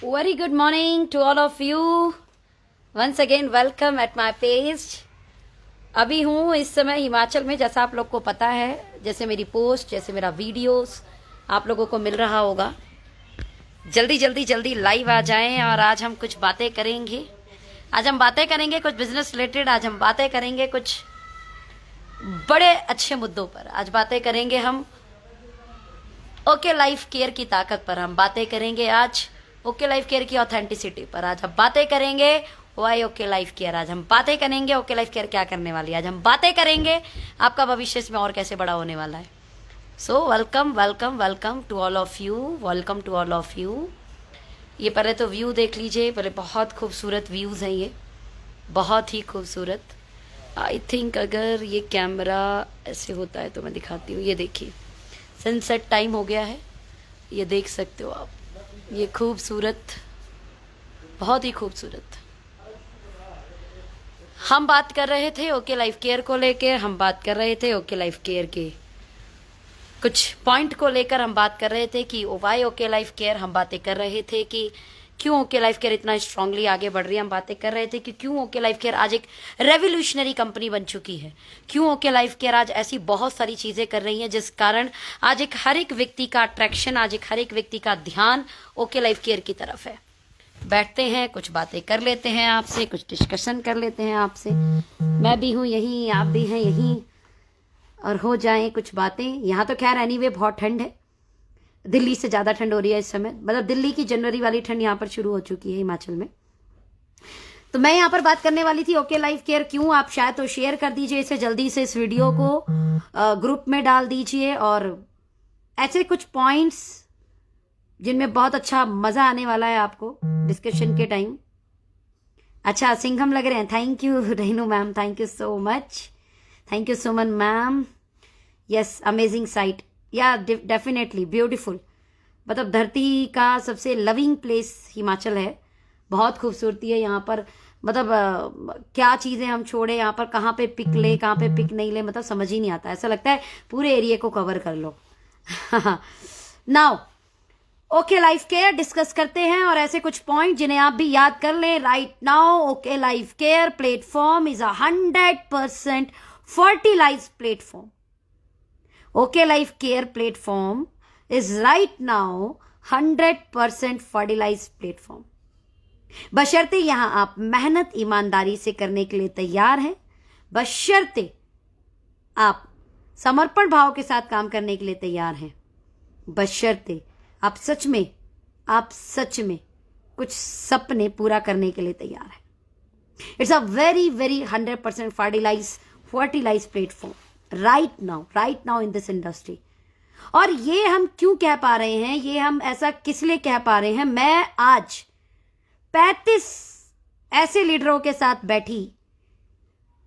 Very good morning to all of you. Once again welcome at my page. अभी हूँ इस समय हिमाचल में, जैसा आप लोग को पता है, जैसे मेरी पोस्ट, जैसे मेरा वीडियोस आप लोगों को मिल रहा होगा। जल्दी जल्दी जल्दी लाइव आ जाएं और आज हम कुछ बातें करेंगे। आज हम बातें करेंगे कुछ बिजनेस रिलेटेड। आज हम बातें करेंगे कुछ बड़े अच्छे मुद्दों पर। आज बातें करेंगे हम ओके लाइफ केयर की ताकत पर। हम बातें करेंगे आज ओके लाइफ केयर की ऑथेंटिसिटी पर। आज हम बातें करेंगे वाई ओके लाइफ केयर। आज हम बातें करेंगे ओके लाइफ केयर क्या करने वाली है। आज हम बातें करेंगे आपका भविष्य इसमें और कैसे बड़ा होने वाला है। So welcome welcome welcome to all of you. Welcome to all of you. ये पहले तो व्यू देख लीजिए, पहले बहुत खूबसूरत व्यूज़ हैं, ये बहुत ही खूबसूरत। आई थिंक अगर ये कैमरा ऐसे होता है तो मैं दिखाती हूँ। ये देखिए, सनसेट टाइम हो गया है, ये देख सकते हो आप। ये खूबसूरत, बहुत ही खूबसूरत। हम बात कर रहे थे ओके लाइफ केयर को लेकर। हम बात कर रहे थे ओके लाइफ केयर के कुछ पॉइंट को लेकर। हम बात कर रहे थे कि वाई ओके लाइफ केयर। हम बातें कर रहे थे कि क्यों ओके लाइफ केयर इतना स्ट्रांगली आगे बढ़ रही है। हम बातें कर रहे थे कि क्यों ओके लाइफ केयर आज एक रेवोल्यूशनरी कंपनी बन चुकी है। क्यों ओके लाइफ केयर आज ऐसी बहुत सारी चीज़ें कर रही हैं जिस कारण आज एक हर एक व्यक्ति का अट्रैक्शन, आज एक हर एक व्यक्ति का ध्यान ओके लाइफ केयर की तरफ है। बैठते हैं, कुछ बातें कर लेते हैं आपसे, कुछ डिस्कशन कर लेते हैं आपसे। मैं भी हूँ यहीं, आप भी हैं यहीं, और हो जाए कुछ बातें। यहाँ तो खैर एनीवे बहुत ठंड है, दिल्ली से ज़्यादा ठंड हो रही है इस समय। मतलब दिल्ली की जनवरी वाली ठंड यहाँ पर शुरू हो चुकी है हिमाचल में। तो मैं यहाँ पर बात करने वाली थी ओके लाइफ केयर क्यों। आप शायद तो शेयर कर दीजिए इसे जल्दी से, इस वीडियो को ग्रुप में डाल दीजिए। और ऐसे कुछ पॉइंट्स जिनमें बहुत अच्छा मज़ा आने वाला है आपको डिस्कशन के टाइम। अच्छा, सिंघम लग रहे हैं। Thank you Renu ma'am, thank you so much. Thank you Suman ma'am. Yes, amazing site. या डेफिनेटली ब्यूटीफुल। मतलब धरती का सबसे लविंग प्लेस हिमाचल है। बहुत खूबसूरती है यहाँ पर। मतलब क्या चीज़ें हम छोड़े यहाँ पर, कहाँ पे पिक ले, कहाँ पे पिक नहीं ले, मतलब समझ ही नहीं आता। ऐसा लगता है पूरे एरिया को कवर कर लो। Now OK Life Care discuss करते हैं, और ऐसे कुछ पॉइंट जिन्हें आप भी याद कर लें right now. OK Life care platform is 100% fertilized platform. Okay Life Care platform is right now 100% fertilized platform. बशर्ते यहां आप मेहनत ईमानदारी से करने के लिए तैयार हैं, बशर्ते आप समर्पण भाव के साथ काम करने के लिए तैयार हैं, बशर्ते आप सच में कुछ सपने पूरा करने के लिए तैयार हैं। It's a very very 100% fertilized platform right now in this industry. और ये हम क्यों कह पा रहे हैं, ये हम ऐसा किस लिए कह पा रहे हैं। मैं आज 35 ऐसे लीडरों के साथ बैठी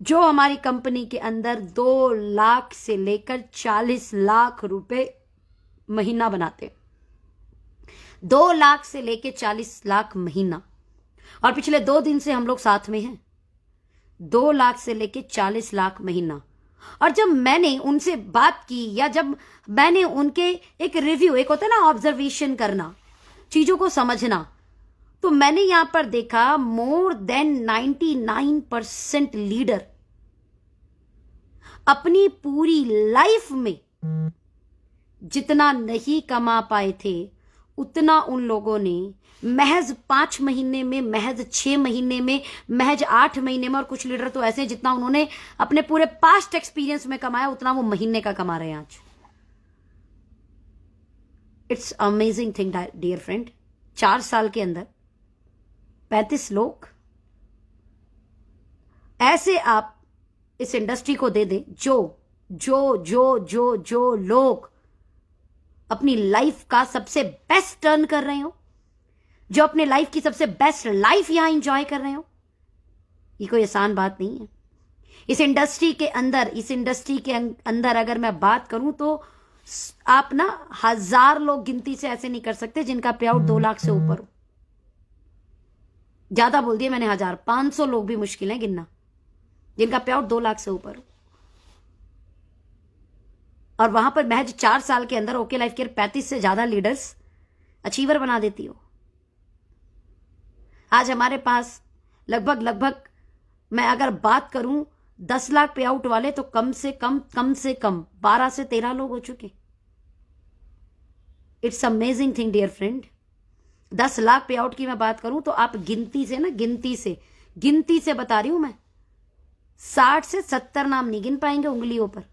जो हमारी कंपनी के अंदर 2 लाख से लेकर 40 लाख रुपए महीना बनाते। 2 लाख से लेकर 40 लाख महीना। और पिछले 2 दिन से हम लोग साथ में हैं। 2 लाख से लेके 40 लाख महीना। और जब मैंने उनसे बात की, या जब मैंने उनके एक रिव्यू, एक होता है ना ऑब्जर्वेशन करना, चीजों को समझना, तो मैंने यहां पर देखा मोर देन 99% लीडर अपनी पूरी लाइफ में जितना नहीं कमा पाए थे उतना उन लोगों ने महज 5 महीने में, महज 6 महीने में, महज 8 महीने में, और कुछ लीडर तो ऐसे जितना उन्होंने अपने पूरे पास्ट एक्सपीरियंस में कमाया उतना वो महीने का कमा रहे हैं आज। It's amazing thing dear friend. 4 साल के अंदर 35 लोग ऐसे आप इस इंडस्ट्री को दे दें, जो लोग अपनी लाइफ का सबसे बेस्ट टर्न कर रहे हो, जो अपने लाइफ की सबसे बेस्ट लाइफ यहां एंजॉय कर रहे हो। ये कोई आसान बात नहीं है। इस इंडस्ट्री के अंदर अगर मैं बात करूं तो आप ना 1000 लोग गिनती से ऐसे नहीं कर सकते जिनका पे आउट 2 लाख से ऊपर हो। ज्यादा बोल दिया मैंने, 1000, 500 लोग भी मुश्किल है गिनना जिनका पे आउट 2 लाख से ऊपर हो। और वहां पर महज 4 साल के अंदर ओके लाइफ केयर 35 से ज्यादा लीडर्स अचीवर बना देती हो। आज हमारे पास लगभग मैं अगर बात करूं 10 लाख पे आउट वाले तो कम से कम 12 से 13 लोग हो चुके। It's amazing thing dear friend. 10 lakh payout की मैं बात करूं तो आप गिनती से बता रही हूं मैं, 60 से 70 नाम नहीं गिन पाएंगे उंगलियों पर।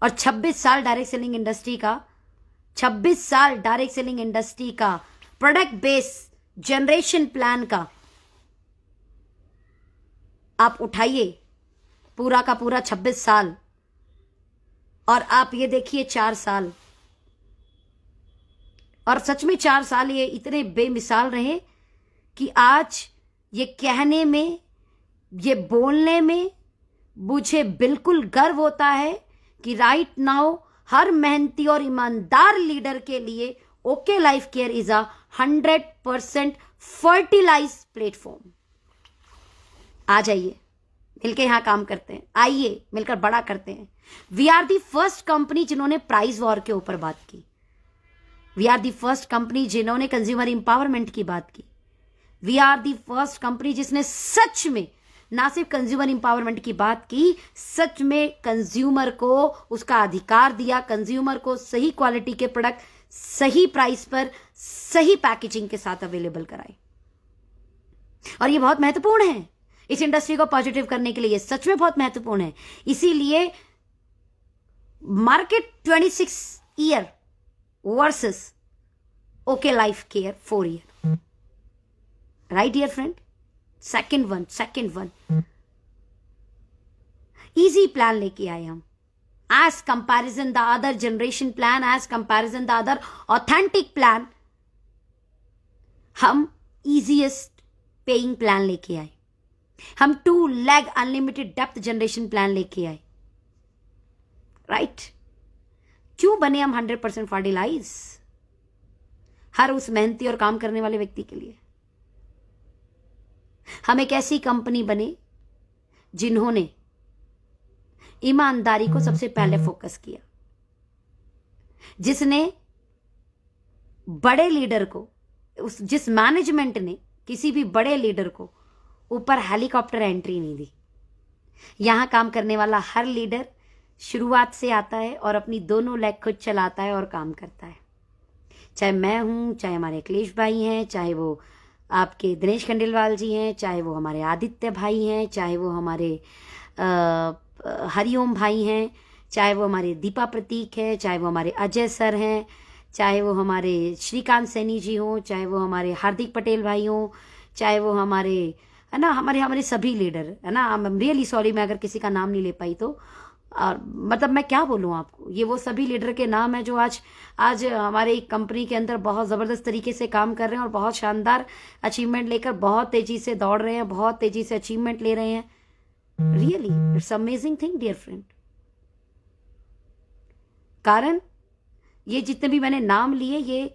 और 26 साल डायरेक्ट सेलिंग इंडस्ट्री का प्रोडक्ट बेस जनरेशन प्लान का आप उठाइए पूरा का पूरा 26 साल, और आप ये देखिए 4 साल, और सच में 4 साल ये इतने बेमिसाल रहे कि आज ये कहने में, ये बोलने में मुझे बिल्कुल गर्व होता है कि राइट नाउ हर मेहनती और ईमानदार लीडर के लिए OK Life Care is a 100% fertilise platform. आ जाइए, मिलकर यहां काम करते हैं, आइए मिलकर बड़ा करते हैं। We are the first company जिन्होंने प्राइस वॉर के ऊपर बात की। We are the first company जिन्होंने कंज्यूमर इंपावरमेंट की बात की। We are the first company जिसने सच में ना सिर्फ कंज्यूमर इंपावरमेंट की बात की, सच में कंज्यूमर को उसका अधिकार दिया, कंज्यूमर को सही क्वालिटी के प्रोडक्ट सही प्राइस पर सही पैकेजिंग के साथ अवेलेबल कराए। और ये बहुत महत्वपूर्ण है इस इंडस्ट्री को पॉजिटिव करने के लिए, ये सच में बहुत महत्वपूर्ण है। इसीलिए market 26 year versus OK Life Care 4 year. Right dear friend? Second one easy plan लेके आए हम, as comparison the other generation plan, as comparison the other authentic plan, हम इजीएस्ट पेइंग प्लान लेके आए। हम 2 leg unlimited depth generation plan लेके आए। Right? क्यों बने हम 100% फर्टिलाइज? हर उस मेहनती और काम करने वाले व्यक्ति के लिए। हम एक ऐसी कंपनी बने जिन्होंने ईमानदारी को सबसे पहले फोकस किया, जिसने बड़े लीडर को, जिस मैनेजमेंट ने किसी भी बड़े लीडर को ऊपर हेलीकॉप्टर एंट्री नहीं दी। यहां काम करने वाला हर लीडर शुरुआत से आता है और अपनी दोनों लेग खुद चलाता है और काम करता है। चाहे मैं हूं, चाहे हमारे अखिलेश भाई हैं, चाहे वो आपके दिनेश खंडेलवाल जी हैं, चाहे वो हमारे आदित्य भाई हैं, चाहे वो हमारे हरिओम भाई हैं, चाहे वो हमारे दीपा प्रतीक है, चाहे वो हमारे अजय सर हैं, चाहे वो हमारे श्रीकांत सैनी जी हों, चाहे वो हमारे हार्दिक पटेल भाई हों, चाहे वो हमारे, है ना, हमारे सभी लीडर, है ना। आई एम रियली सॉरी मैं अगर किसी का नाम नहीं ले पाई तो, और मतलब मैं क्या बोलूं आपको, ये वो सभी लीडर के नाम है जो आज हमारे एक कंपनी के अंदर बहुत ज़बरदस्त तरीके से काम कर रहे हैं और बहुत शानदार अचीवमेंट लेकर बहुत तेजी से दौड़ रहे हैं, बहुत तेजी से अचीवमेंट ले रहे हैं। Really it's amazing thing dear friend. कारण ये जितने भी मैंने नाम लिए,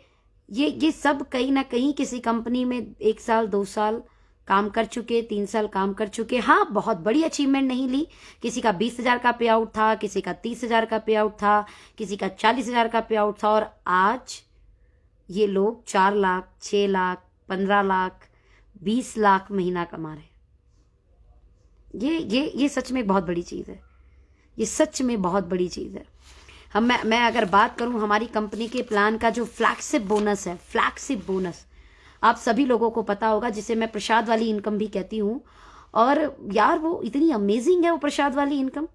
ये सब कहीं ना कहीं किसी कंपनी में 1 साल 2 साल काम कर चुके, 3 साल काम कर चुके। हाँ, बहुत बड़ी अचीवमेंट नहीं ली। किसी का 20,000 का पे आउट था, किसी का 30,000 का पे आउट था, किसी का 40,000 का पे आउट था, और आज ये लोग 4 लाख 6 लाख 15 लाख 20 लाख महीना कमा रहे हैं। ये सच में बहुत बड़ी चीज़ है। ये सच में बहुत बड़ी चीज़ है। मैं अगर बात करूं हमारी कंपनी के प्लान का जो फ्लैगशिप बोनस है, फ्लैगशिप बोनस आप सभी लोगों को पता होगा, जिसे मैं प्रसाद वाली इनकम भी कहती हूं। और यार वो इतनी अमेजिंग है वो प्रसाद वाली इनकम।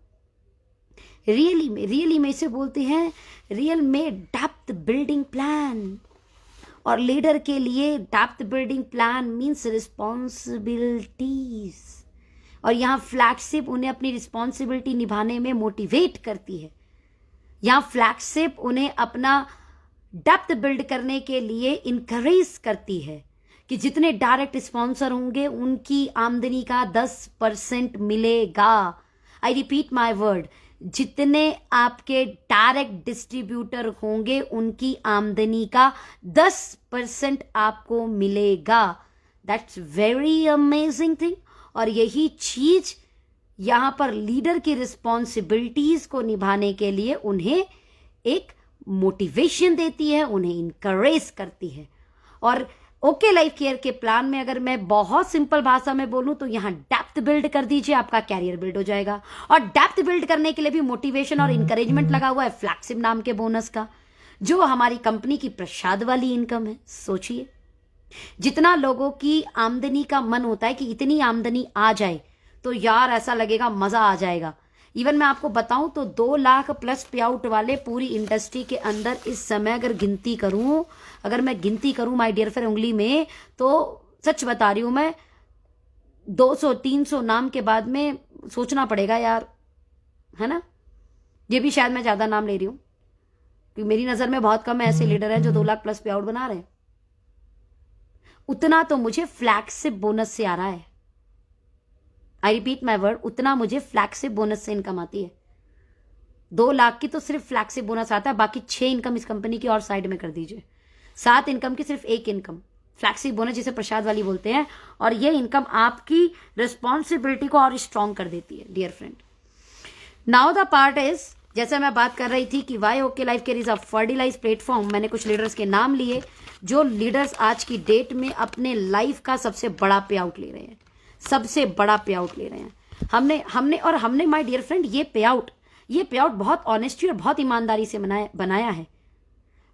रियली में इसे बोलते हैं रियल में डेप्थ बिल्डिंग प्लान। और लीडर के लिए depth building plan means responsibilities. और यहाँ फ्लैगशिप उन्हें अपनी रिस्पॉन्सिबिलिटी निभाने में मोटिवेट करती है। यहाँ फ्लैगशिप उन्हें अपना डेप्थ बिल्ड करने के लिए इनकरेज करती है कि जितने डायरेक्ट स्पॉन्सर होंगे उनकी आमदनी का 10% मिलेगा। आई रिपीट माई वर्ड, जितने आपके डायरेक्ट डिस्ट्रीब्यूटर होंगे उनकी आमदनी का 10% आपको मिलेगा। That's very amazing thing. और यही चीज यहां पर लीडर की रिस्पॉन्सिबिलिटीज को निभाने के लिए उन्हें एक मोटिवेशन देती है, उन्हें इनकरेज करती है। और ओके लाइफ केयर के प्लान में अगर मैं बहुत सिंपल भाषा में बोलूं तो यहां डेप्थ बिल्ड कर दीजिए, आपका कैरियर बिल्ड हो जाएगा। और डेप्थ बिल्ड करने के लिए भी मोटिवेशन और इंकरेजमेंट लगा हुआ है फ्लैगशिप नाम के बोनस का, जो हमारी कंपनी की प्रसाद वाली इनकम है। सोचिए, जितना लोगों की आमदनी का मन होता है कि इतनी आमदनी आ जाए तो यार ऐसा लगेगा मजा आ जाएगा। इवन मैं आपको बताऊं तो 2 लाख प्लस पे आउट वाले पूरी इंडस्ट्री के अंदर इस समय अगर मैं गिनती करूं माय डियर फ्रेंड उंगली में, तो सच बता रही हूं मैं, 200-300 नाम के बाद में सोचना पड़ेगा यार, है ना। ये भी शायद मैं ज्यादा नाम ले रही हूं क्योंकि मेरी नजर में बहुत कम ऐसे लीडर हैं जो 2 लाख प्लस पे आउट बना रहे हैं। उतना तो मुझे फ्लैगशिप बोनस से आ रहा है। आई रिपीट माई वर्ड, उतना मुझे फ्लैगशिप बोनस से इनकम आती है। 2 लाख की तो सिर्फ फ्लैगशिप बोनस आता है, बाकी 6 इनकम इस कंपनी की और साइड में कर दीजिए। 7 इनकम की सिर्फ 1 इनकम फ्लैगशिप बोनस, जिसे प्रसाद वाली बोलते हैं। और ये इनकम आपकी रिस्पॉन्सिबिलिटी को और स्ट्रॉन्ग कर देती है dear friend. Now the part is, जैसे मैं बात कर रही थी कि why OK Life Care is a fertilise platform, मैंने कुछ लीडर्स के नाम लिए जो लीडर्स आज की डेट में अपने लाइफ का सबसे बड़ा पे आउट ले रहे हैं, सबसे बड़ा पे आउट ले रहे हैं। हमने माय डियर फ्रेंड ये पे आउट बहुत ऑनेस्टी और बहुत ईमानदारी से बनाया है।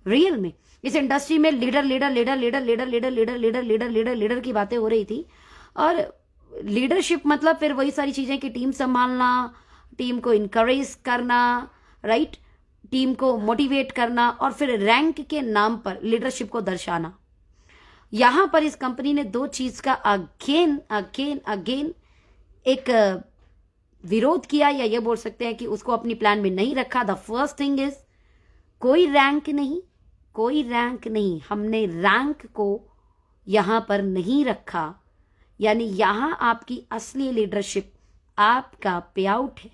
रियल में इस इंडस्ट्री में लीडर की बातें हो रही थी, और लीडरशिप मतलब फिर वही सारी चीजें कि टीम संभालना, टीम को इनकरेज करना, राइट, टीम को मोटिवेट करना, और फिर रैंक के नाम पर लीडरशिप को दर्शाना। यहां पर इस कंपनी ने 2 चीज का अगेन एक विरोध किया, या ये बोल सकते हैं कि उसको अपनी प्लान में नहीं रखा। द फर्स्ट थिंग इज कोई रैंक नहीं, हमने रैंक को यहां पर नहीं रखा। यानी यहां आपकी असली लीडरशिप आपका पे आउट है।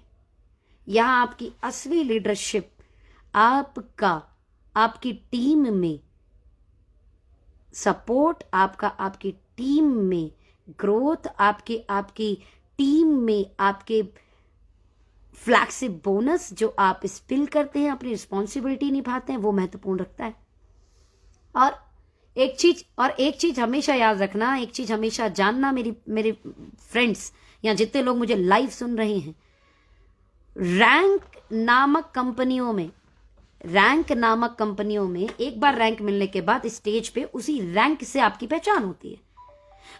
यहां आपकी असली लीडरशिप आपकी टीम में सपोर्ट, आपकी टीम में ग्रोथ, आपकी टीम में आपके फ्लैगशिप बोनस जो आप स्पिल करते हैं, अपनी रिस्पॉन्सिबिलिटी निभाते हैं, वो महत्वपूर्ण रखता है। और एक चीज हमेशा याद रखना, एक चीज हमेशा जानना मेरे फ्रेंड्स या जितने लोग मुझे लाइव सुन रहे हैं, रैंक नामक कंपनियों में एक बार रैंक मिलने के बाद स्टेज पे उसी रैंक से आपकी पहचान होती है।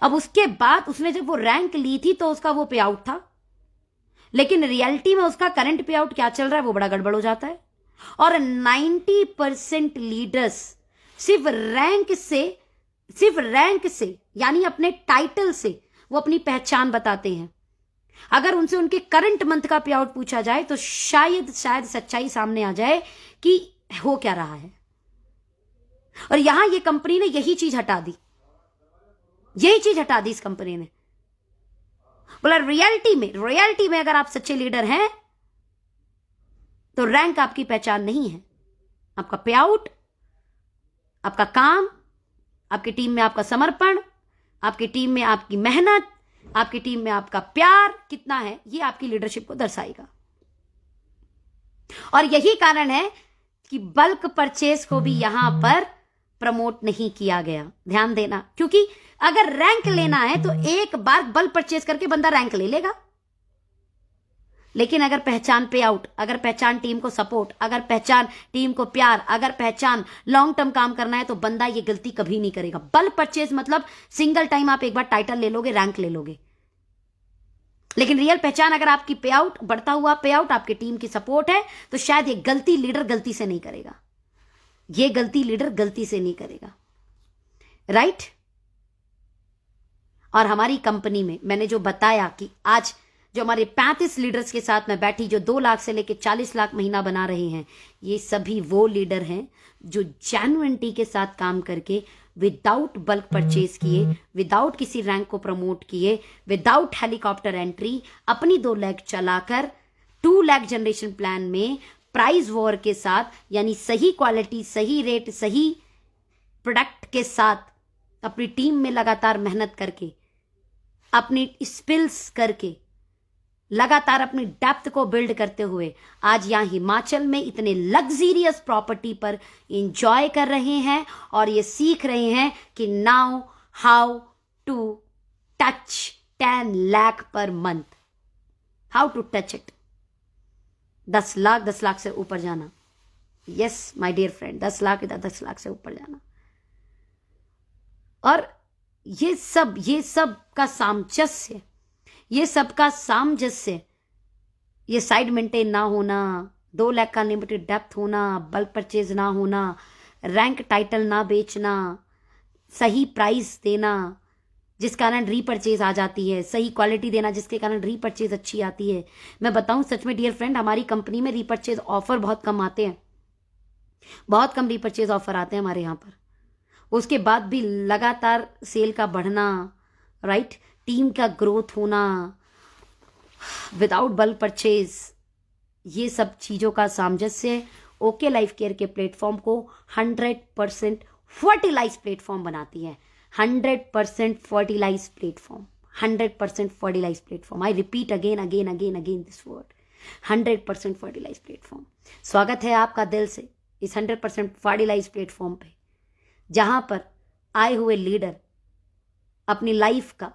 अब उसके बाद उसने जब वो रैंक ली थी तो उसका वो पे आउट था, लेकिन रियलिटी में उसका करंट पे आउट क्या चल रहा है वो बड़ा गड़बड़ हो जाता है। और 90% लीडर्स सिर्फ रैंक से यानी अपने टाइटल से वो अपनी पहचान बताते हैं। अगर उनसे उनके करंट मंथ का पे आउट पूछा जाए तो शायद सच्चाई सामने आ जाए कि हो क्या रहा है। और यहां ये कंपनी ने यही चीज हटा दी इस कंपनी ने। बोला रियलिटी में अगर आप सच्चे लीडर हैं तो रैंक आपकी पहचान नहीं है, आपका पे आउट, आपका काम, आपकी टीम में आपका समर्पण, आपकी टीम में आपकी मेहनत, आपकी टीम में आपका प्यार कितना है, ये आपकी लीडरशिप को दर्शाएगा। और यही कारण है कि बल्क परचेज को भी यहां पर प्रमोट नहीं किया गया। ध्यान देना, क्योंकि अगर रैंक लेना है तो एक बार बल्क परचेज करके बंदा रैंक ले लेगा, लेकिन अगर पहचान पे आउट, अगर पहचान टीम को सपोर्ट, अगर पहचान टीम को प्यार, अगर पहचान लॉन्ग टर्म काम करना है तो बंदा ये गलती कभी नहीं करेगा। बल्क परचेज मतलब सिंगल टाइम आप एक बार टाइटल ले लोगे, रैंक ले लोगे, लेकिन रियल पहचान अगर आपकी पे आउट, बढ़ता हुआ पे आउट, आपकी टीम की सपोर्ट है तो शायद ये गलती लीडर गलती से नहीं करेगा, ये गलती लीडर गलती से नहीं करेगा, राइट। और हमारी कंपनी में मैंने जो बताया कि आज जो हमारे 35 लीडर्स के साथ मैं बैठी, जो 2 लाख से लेकर 40 लाख महीना बना रहे हैं, ये सभी वो लीडर हैं जो जेन्युइनिटी के साथ काम करके विदाउट बल्क परचेज किए, विदाउट किसी रैंक को प्रमोट किए, विदाउट हेलीकॉप्टर एंट्री, अपनी 2 लाख चलाकर 2 लाख जनरेशन प्लान में प्राइस वॉर के साथ, यानी सही क्वालिटी, सही रेट, सही प्रोडक्ट के साथ अपनी टीम में लगातार मेहनत करके, अपनी स्किल्स करके लगातार अपनी डेप्थ को बिल्ड करते हुए आज यहाँ हिमाचल में इतने लग्जीरियस प्रॉपर्टी पर इंजॉय कर रहे हैं और ये सीख रहे हैं कि now how to touch 10 lakh पर month, how to touch it. 10 lakh से ऊपर जाना। Yes my dear friend, 10 lakh से ऊपर जाना। और ये सब का सामंजस्य, ये सब का सामंजस्य, ये साइड मेंटेन ना होना, 2 लाख का लिमिटेड डेप्थ होना, बल्क परचेज ना होना, रैंक टाइटल ना बेचना, सही प्राइस देना जिस कारण रीपरचेज आ जाती है, सही क्वालिटी देना जिसके कारण रीपरचेज अच्छी आती है। मैं बताऊं सच में डियर फ्रेंड, हमारी कंपनी में रीपरचेज ऑफर बहुत कम आते हैं, बहुत कम रीपरचेज ऑफर आते हैं हमारे यहाँ पर। उसके बाद भी लगातार सेल का बढ़ना, राइट, टीम का ग्रोथ होना विदाउट बल्क परचेज, ये सब चीज़ों का सामंजस्य ओके लाइफ केयर के प्लेटफॉर्म को 100% फर्टिलाइज प्लेटफॉर्म बनाती है। 100% fertilise platform, 100% fertilise platform. I repeat again this word, 100% fertilise platform. स्वागत है आपका दिल से इस 100% फर्टिलाइज प्लेटफॉर्म पे, जहां पर आए हुए लीडर अपनी लाइफ का